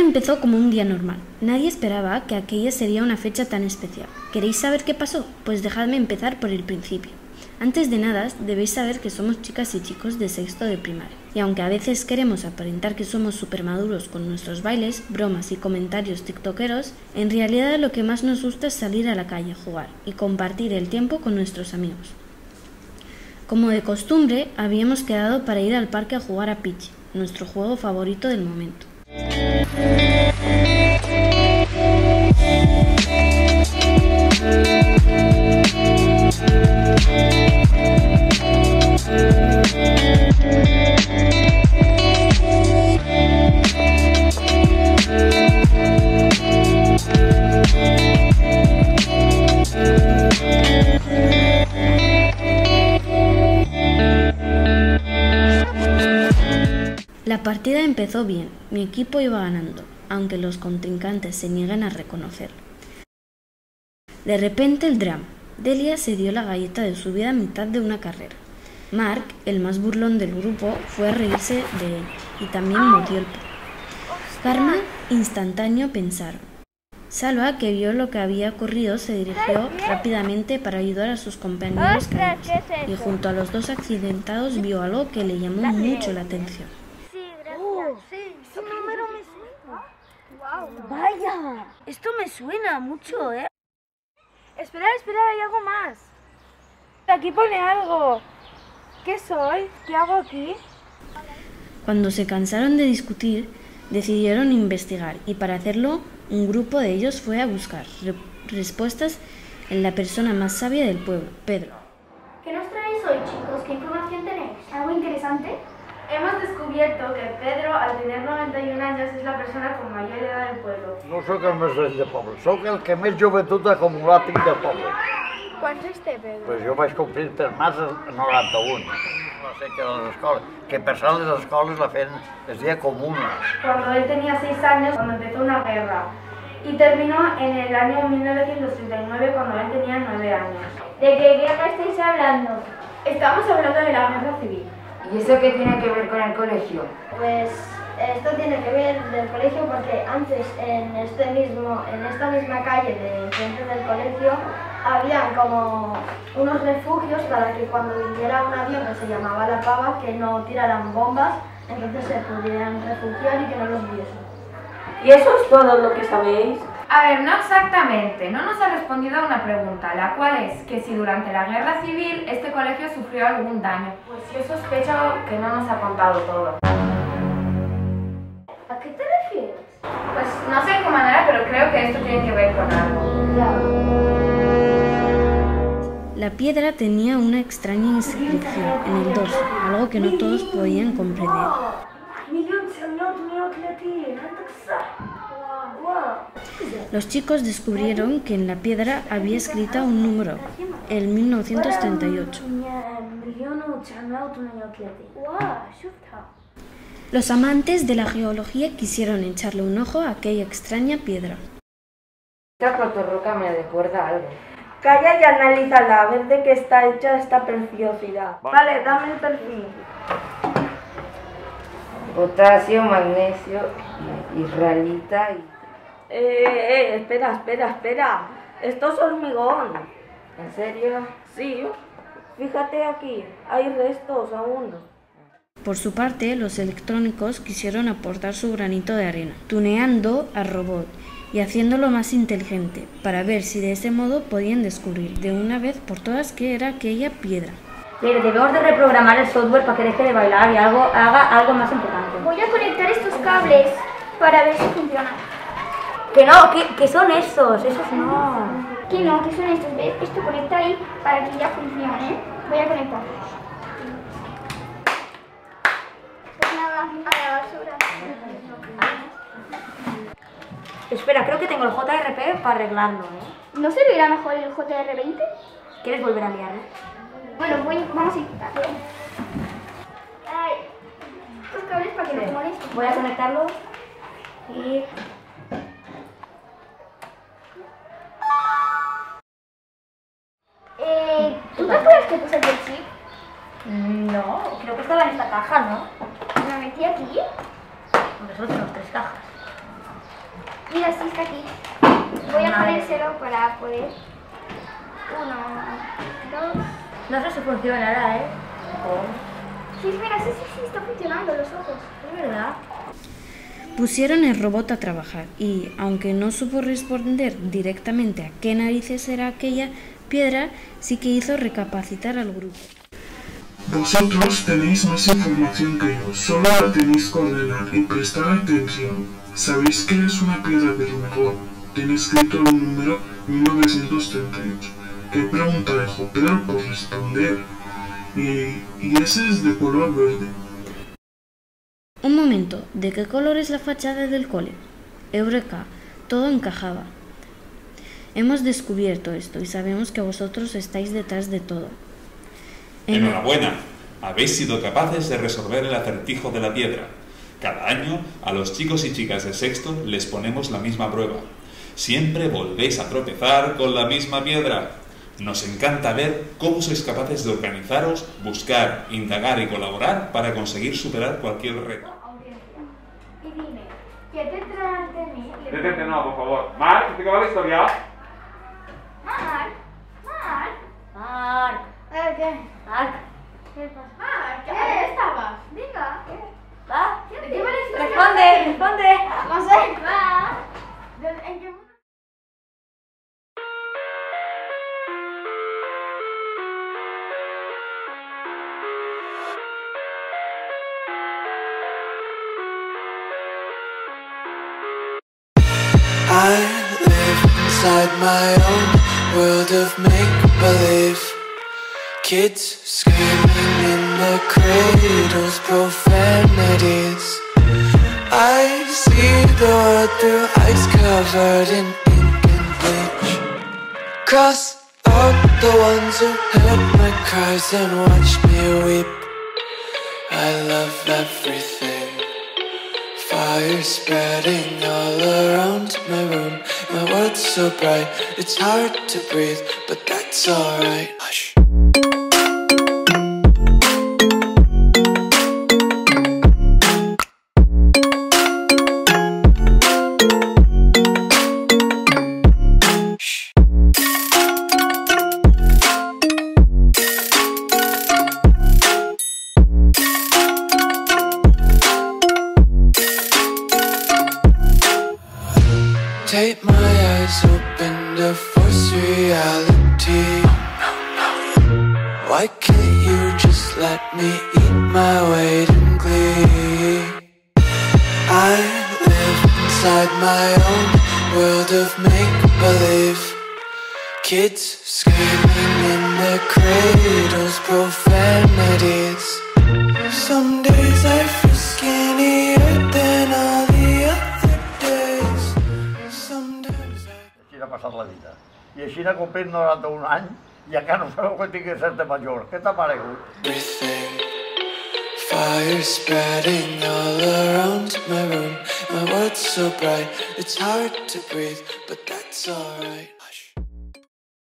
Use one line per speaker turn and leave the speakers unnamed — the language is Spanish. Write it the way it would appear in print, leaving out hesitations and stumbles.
empezó como un día normal. Nadie esperaba que aquella sería una fecha tan especial. ¿Queréis saber qué pasó? Pues dejadme empezar por el principio. Antes de nada, debéis saber que somos chicas y chicos de sexto de primaria. Y aunque a veces queremos aparentar que somos supermaduros con nuestros bailes, bromas y comentarios tiktokeros, en realidad lo que más nos gusta es salir a la calle a jugar y compartir el tiempo con nuestros amigos. Como de costumbre, habíamos quedado para ir al parque a jugar a Pitch, nuestro juego favorito del momento. La partida empezó bien, mi equipo iba ganando, aunque los contrincantes se niegan a reconocerlo. De repente el drama. Delia se dio la galleta de su vida a mitad de una carrera. Mark, el más burlón del grupo, fue a reírse de él y también mordió el pelo. Karma instantáneo pensaron. Salva, que vio lo que había ocurrido, se dirigió rápidamente para ayudar a sus compañeros caídos y junto a los dos accidentados vio algo que le llamó mucho la atención.
Sí, ese número me suena. Wow. Vaya, esto me suena mucho, ¿eh?
Espera, hay algo más. Aquí pone algo. ¿Qué soy? ¿Qué hago aquí?
Cuando se cansaron de discutir, decidieron investigar y para hacerlo, un grupo de ellos fue a buscar respuestas en la persona más sabia del pueblo, Pedro.
¿Qué nos traéis hoy, chicos? ¿Qué información tenéis? ¿Algo interesante?
Hemos descobierto que Pedro, al tener 91 años, es la persona con mayor edad del pueblo.
No sóc el més vell del poble, sóc el que més joventut acumulat tinc del poble.
¿Quants anys té, Pedro?
Pues jo vaig complir per març el 91. La seca de les escoles, que per sort les escoles la feien es dia comuna.
Cuando él tenía 6 años, cuando empezó una guerra. Y terminó en el año 1939, cuando él tenía 9 años.
¿De qué guerra estáis hablando?
Estamos hablando de la guerra civil.
¿Y eso qué tiene que ver con el colegio?
Pues esto tiene que ver del colegio porque antes en esta misma calle de enfrente del colegio había como unos refugios para que cuando viniera un avión que se llamaba La Pava que no tiraran bombas, entonces se pudieran refugiar y que no los viesen.
¿Y eso es todo lo que sabéis?
A ver, no exactamente, no nos ha respondido a una pregunta, la cual es que si durante la guerra civil este colegio sufrió algún daño. Pues yo sospecho que no nos ha contado todo.
¿A qué te refieres?
Pues no sé de qué manera, pero creo que esto tiene que ver con algo.
La piedra tenía una extraña inscripción en el dorso, algo que no todos podían comprender. Los chicos descubrieron que en la piedra había escrito un número, el 1938. Los amantes de la geología quisieron echarle un ojo a aquella extraña piedra.
Esta protorroca me recuerda algo.
Calla y analízala, a ver de qué está hecha esta preciosidad. Vale, dame el perfil.
Potasio, magnesio, israelita y...
Espera. Esto es hormigón.
¿En serio?
Sí, fíjate aquí, hay restos aún.
Por su parte, los electrónicos quisieron aportar su granito de arena, tuneando al robot y haciéndolo más inteligente, para ver si de ese modo podían descubrir de una vez por todas qué era aquella piedra.
Debemos de reprogramar el software para que deje de bailar y haga algo más importante.
Voy a conectar estos cables para ver si funcionan.
Que no, que son esos no.
Que no, que son estos. ¿Ves? Esto conecta ahí para que ya funcione. Voy a conectarlos. Pues nada, a la basura.
Espera, creo que tengo el JRP para arreglarlo,
¿No servirá mejor el JR20?
¿Quieres volver a liarlo?
Bueno, vamos a intentarlo. Estos cables para que no te molesten.
Voy a conectarlo y...
¿Tú te acuerdas que puse el chip?
No, creo que estaba en esta caja, ¿no?
¿Me metí aquí?
Nosotros, 3 cajas.
Mira, sí está aquí. Voy a ponérselo para poder. 1, 2.
No sé si funcionará, ¿eh?
Sí, espera, sí, está funcionando los ojos.
Es verdad.
Pusieron el robot a trabajar y, aunque no supo responder directamente a qué narices era aquella piedra, sí que hizo recapacitar al grupo.
Vosotros tenéis más información que yo, solo la tenéis que ordenar y prestar atención. Sabéis que es una piedra de rumor. Tiene escrito el número 1938. ¿Qué pregunta dejó Pedro por responder? Y ese es de color verde.
Un momento, ¿de qué color es la fachada del cole? Eureka, todo encajaba. Hemos descubierto esto y sabemos que vosotros estáis detrás de todo.
Enhorabuena, habéis sido capaces de resolver el acertijo de la piedra. Cada año a los chicos y chicas de sexto les ponemos la misma prueba. Siempre volvéis a tropezar con la misma piedra. Nos encanta ver cómo sois capaces de organizaros, buscar, indagar y colaborar para conseguir superar cualquier reto.
Y dime, ¿qué detrás de mí?
Detente, no, por favor. Marc, ¿te acaba la historia?
Marc.
¿Qué?
Marc.
¿Qué pasa? Marc, ¿dónde estabas? Venga.
¿Va?
¿De qué me decías?
Responde.
No sé. Va. ¿En qué mundo?
I live inside my own world of make-believe. Kids screaming in the cradles, profanities. I see the world through ice covered in ink and bleach. Cross out the ones who heard my cries and watched me weep. I love everything. Fire spreading all around my room. My world's so bright, it's hard to breathe, but that's alright. Hush. Take my eyes open to force reality. Why can't you just let me eat my weight in glee? I live inside my own world of make-believe. Kids screaming in their cradles, profanities. Some days I feel skinnier than all the other days.
Així ha passat la vida. I així ha complit 91 anys i encara no sabeu que tingui certa major. Què t'ha paregut?
Fire spreading all around my room. My world's so bright, it's hard to breathe, but that's alright.